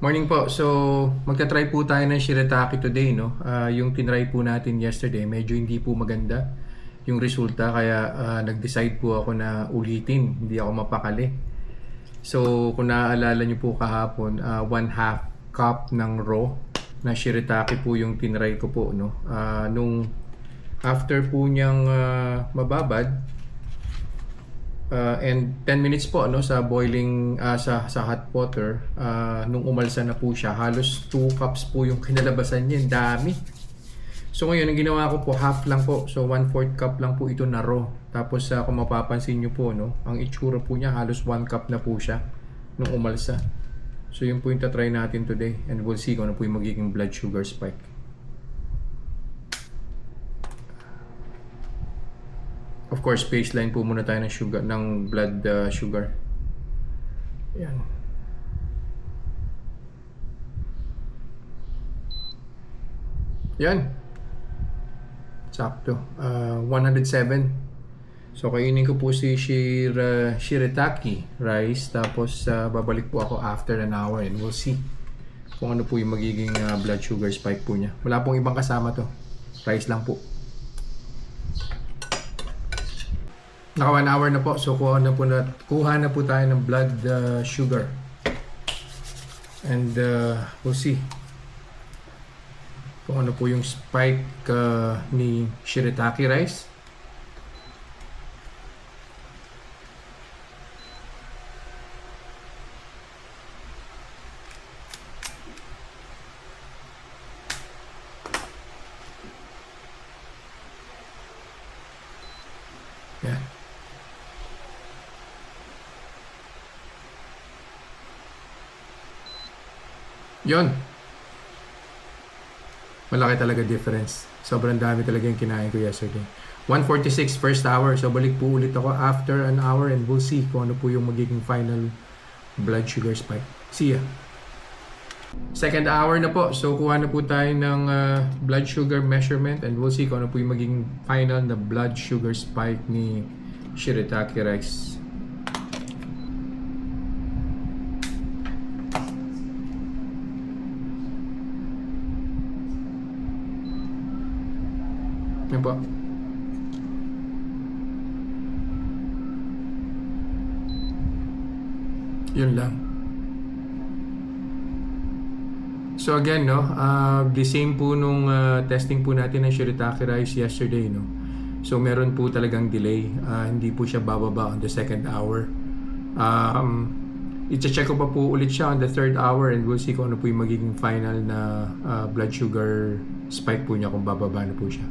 Morning po. So, magta-try po tayo ng shirataki today, no? Yung tinry po natin yesterday, medyo hindi po maganda yung resulta kaya nag-decide po ako na ulitin. Hindi ako mapakali. So, kung naaalala niyo po kahapon, 1/2 cup ng raw na shirataki po yung tinry ko po, no? Nung after po niyang mababad, and 10 minutes po ano sa boiling sa hot water, nung umalsa na po siya, halos 2 cups po yung kinalabasan niya, dami. So ngayon ang ginawa ko po, half lang po. So 1/4 cup lang po ito na raw. Tapos kung mapapansin niyo po no, ang itsura po niya halos 1 cup na po siya nung umalsa. So yun po yung tatry natin today and we'll see kung ano po yung magiging blood sugar spike. Of course, baseline po muna tayo ng sugar, ng blood sugar. Yan. Yan. Sakto. 107. So, kainin ko po si shirataki rice. Tapos, babalik po ako after an hour and we'll see kung ano po yung magiging blood sugar spike po niya. Wala pong ibang kasama to. Rice lang po. Naka 1 hour na po. So, kuha na po tayo ng blood sugar. And we'll see kung ano po yung spike ni shirataki rice. Yan. Yun. Malaki talaga difference. Sobrang dami talaga yung kinain ko yesterday. 1:46 first hour. So balik po ulit ako after an hour and we'll see kung ano po yung magiging final blood sugar spike. See ya. Second hour na po. So kuha na po tayo ng blood sugar measurement and we'll see kung ano po yung magiging final na blood sugar spike ni shirataki rice. Yan po. Yun lang. So again, no, the same po nung testing po natin ng shirataki rice yesterday, no. So meron po talagang delay. Hindi po siya bababa on the second hour. I-check ko pa po ulit siya on the third hour and we'll see kung ano po yung magiging final na blood sugar spike po niya kung bababa na po siya.